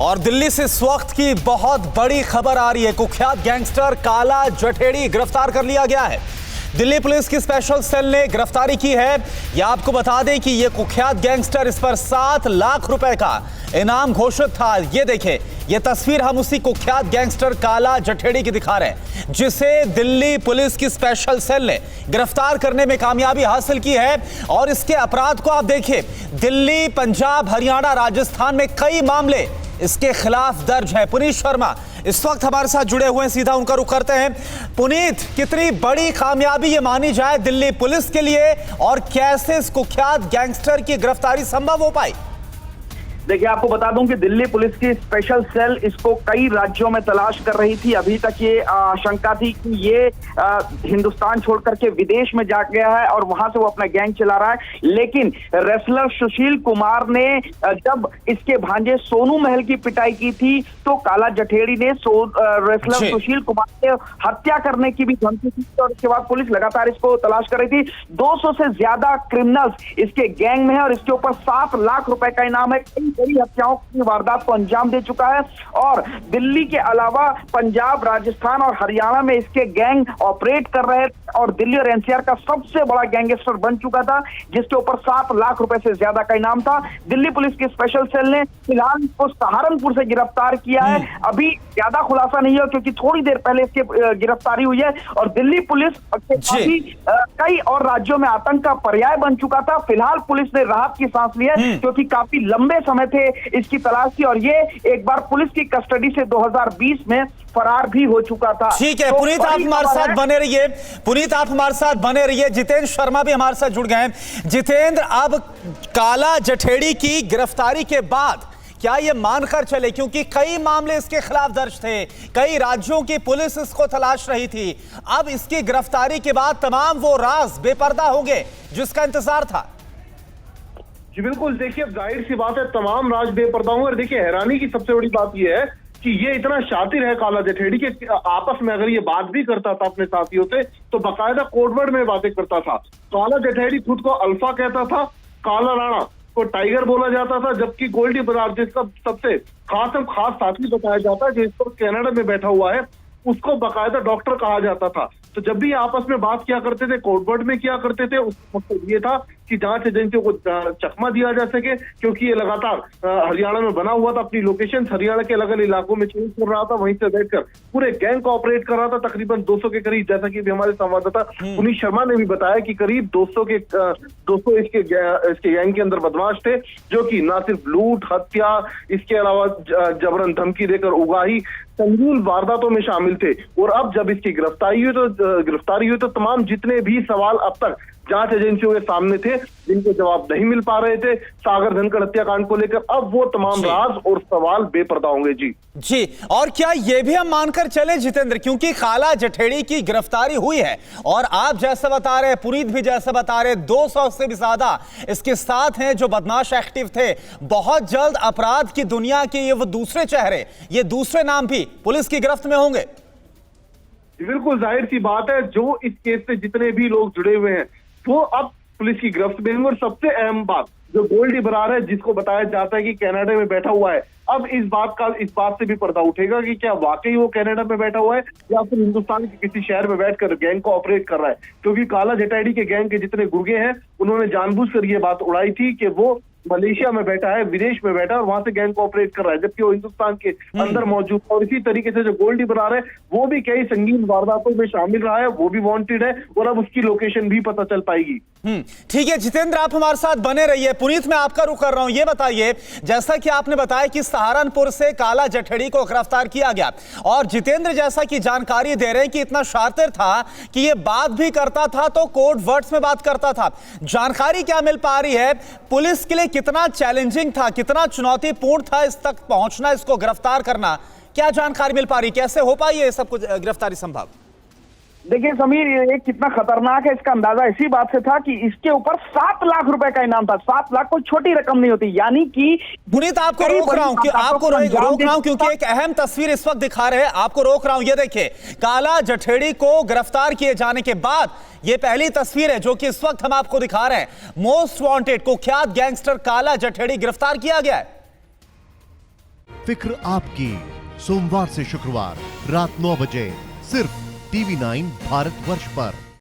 और दिल्ली से इस वक्त की बहुत बड़ी खबर आ रही है। कुख्यात गैंगस्टर काला जठेड़ी गिरफ्तार कर लिया गया है। दिल्ली पुलिस की स्पेशल सेल ने गिरफ्तारी की है। यह आपको बता दें कि यह कुख्यात गैंगस्टर, इस पर 7 लाख रुपए का इनाम घोषित था। ये देखें, यह तस्वीर हम उसी कुख्यात गैंगस्टर काला जठेड़ी की दिखा रहे हैं, जिसे दिल्ली पुलिस की स्पेशल सेल ने गिरफ्तार करने में कामयाबी हासिल की है। और इसके अपराध को आप देखिए, दिल्ली, पंजाब, हरियाणा, राजस्थान में कई मामले इसके खिलाफ दर्ज है। पुनीत शर्मा इस वक्त हमारे साथ जुड़े हुए हैं, सीधा उनका रुख करते हैं। पुनीत, कितनी बड़ी कामयाबी ये मानी जाए दिल्ली पुलिस के लिए, और कैसे इस कुख्यात गैंगस्टर की गिरफ्तारी संभव हो पाई? देखिए, आपको बता दूं कि दिल्ली पुलिस की स्पेशल सेल इसको कई राज्यों में तलाश कर रही थी। अभी तक ये आशंका थी कि ये हिंदुस्तान छोड़ करके विदेश में जा गया है और वहां से वो अपना गैंग चला रहा है। लेकिन रेसलर सुशील कुमार ने जब इसके भांजे सोनू महल की पिटाई की थी, तो काला जठेड़ी ने रेसलर सुशील कुमार के हत्या करने की भी धमकी दी और उसके बाद पुलिस लगातार इसको तलाश कर रही थी। 200 से ज्यादा क्रिमिनल्स इसके गैंग में है और इसके ऊपर 7 लाख रुपए का इनाम है। बड़ी हत्याओं की वारदात को अंजाम दे चुका है और दिल्ली के अलावा पंजाब, राजस्थान और हरियाणा में इसके गैंग ऑपरेट कर रहे और दिल्ली और एनसीआर का सबसे बड़ा गैंगस्टर बन चुका था, जिसके ऊपर 7 लाख रुपए से ज्यादा का इनाम था। दिल्ली पुलिस की स्पेशल सेल ने फिलहाल इसको सहारनपुर से गिरफ्तार किया है। अभी ज्यादा खुलासा नहीं है क्योंकि थोड़ी देर पहले इसकी गिरफ्तारी हुई है और दिल्ली पुलिस के कई और राज्यों में आतंक का पर्याय बन चुका था। फिलहाल पुलिस ने राहत की सांस ली है क्योंकि काफी लंबे समय थे इसकी तलाश की और ये एक बार पुलिस की कस्टडी से 2020 में फरार भी हो चुका था। ठीक है, पुनीत आप हमारे साथ बने रहिए। पुनीत आप हमारे साथ बने रहिए। जितेंद्र शर्मा भी हमारे साथ जुड़ गए हैं। जितेंद्र, अब काला जठेड़ी की गिरफ्तारी के बाद क्या ये मानकर चले, क्योंकि कई मामले इसके खिलाफ दर्ज थे, कई राज्यों की पुलिस इसको तलाश रही थी, अब इसकी गिरफ्तारी के बाद तमाम वो राज बेपर्दा हो गए जिसका इंतजार था? जी बिल्कुल, देखिए, अब जाहिर सी बात है तमाम राज बेपर्दा होंगे। और देखिए, हैरानी की सबसे बड़ी बात यह है कि ये इतना शातिर है काला जठेड़ी के आपस में अगर ये बात भी करता था अपने साथियों से तो बाकायदा कोडवर्ड में बातें करता था। काला जठेड़ी खुद को अल्फा कहता था, काला राणा को टाइगर बोला जाता था, जबकि गोल्डी बरार जिसका सबसे खास साथी बताया जाता है, जिसको कनाडा में बैठा हुआ है, उसको बाकायदा डॉक्टर कहा जाता था। तो जब भी आपस में बात किया करते थे, कोडवर्ड में किया करते थे, उसका मकसद ये था कि जांच एजेंसियों को चकमा दिया जा सके, क्योंकि ये लगातार हरियाणा में बना हुआ था। अपनी लोकेशन हरियाणा के अलग अलग इलाकों में चेंज कर रहा था, वहीं से बैठकर पूरे गैंग को ऑपरेट कर रहा था। तकरीबन 200 के करीब, जैसा कि हमारे संवाददाता पुनीत शर्मा ने भी बताया कि करीब 200 इसके गैंग के अंदर बदमाश थे, जो कि न सिर्फ लूट, हत्या, इसके अलावा जबरन धमकी देकर उगाही, संगीन वारदातों में शामिल थे। और अब जब इसकी गिरफ्तारी हुई तो तमाम जितने भी सवाल अब तक जांच एजेंसियों के सामने थे, जिनको जवाब नहीं मिल पा रहे थे सागर धनखड़ हत्याकांड को लेकर, अब वो तमाम राज और सवाल बेपर्दा होंगे। जी, और क्या ये भी हम मानकर चले जितेंद्र, क्योंकि काला जठेड़ी की गिरफ्तारी हुई है और आप जैसा बता रहे, पुनीत भी जैसा बता रहे, 200 से भी ज्यादा इसके साथ हैं जो बदमाश एक्टिव थे। बहुत जल्द अपराध की दुनिया के ये वो दूसरे चेहरे, ये दूसरे नाम भी पुलिस की गिरफ्त में होंगे। बिल्कुल, जाहिर सी बात है, जो इस केस से जितने भी लोग जुड़े हुए हैं वो अब पुलिस की गिरफ्त में होंगे। और सबसे अहम बात, जो गोल्डी बरार है, जिसको बताया जाता है कि कनाडा में बैठा हुआ है, अब इस बात से भी पर्दा उठेगा कि क्या वाकई वो कनाडा में बैठा हुआ है या फिर हिंदुस्तान के किसी शहर में बैठकर गैंग को ऑपरेट कर रहा है। क्योंकि काला जठेड़ी के गैंग के जितने गुर्गे हैं, उन्होंने जानबूझकर ये बात उड़ाई थी कि वो मलेशिया में बैठा है, विदेश में बैठा है और वहां से गैंग को ऑपरेट कर रहा है, जबकि वो हिंदुस्तान के अंदर मौजूद। और इसी तरीके से जो गोल्डी बरार है, वो भी कई संगीन वारदातों में शामिल रहा है, वो भी वांटेड है और अब उसकी लोकेशन भी पता चल पाएगी। ठीक है जितेंद्र, आप हमारे साथ बने रहिए। पुनीत, मैं आपका रुख कर रहा हूं। ये बताइए, जैसा कि आपने बताया कि सहारनपुर से काला जठेड़ी को गिरफ्तार किया गया, और जितेंद्र जैसा कि जानकारी दे रहे हैं कि इतना शातिर था कि ये बात भी करता था तो कोड वर्ड्स में बात करता था। जानकारी क्या मिल पा रही है, पुलिस के लिए कितना चैलेंजिंग था, कितना चुनौतीपूर्ण था इस तक पहुंचना, इसको गिरफ्तार करना? क्या जानकारी मिल पा रही, कैसे हो पाई है सब कुछ गिरफ्तारी संभव? देखिए समीर, ये कितना खतरनाक है इसका अंदाजा इसी बात से था कि इसके ऊपर 7 लाख रुपए का इनाम था। 7 लाख कोई छोटी रकम नहीं होती, यानी कि पुनीत आपको रोक रहा हूं क्योंकि एक अहम तस्वीर इस वक्त दिखा रहे हैं, आपको रोक रहा हूं। ये देखिए, काला जठेड़ी को गिरफ्तार किए जाने के बाद ये पहली तस्वीर है जो कि इस वक्त हम आपको दिखा रहे हैं। मोस्ट वांटेड कुख्यात गैंगस्टर काला जठेड़ी गिरफ्तार किया गया है। फिक्र आपकी, सोमवार से शुक्रवार रात 9 बजे सिर्फ TV9 भारतवर्ष पर।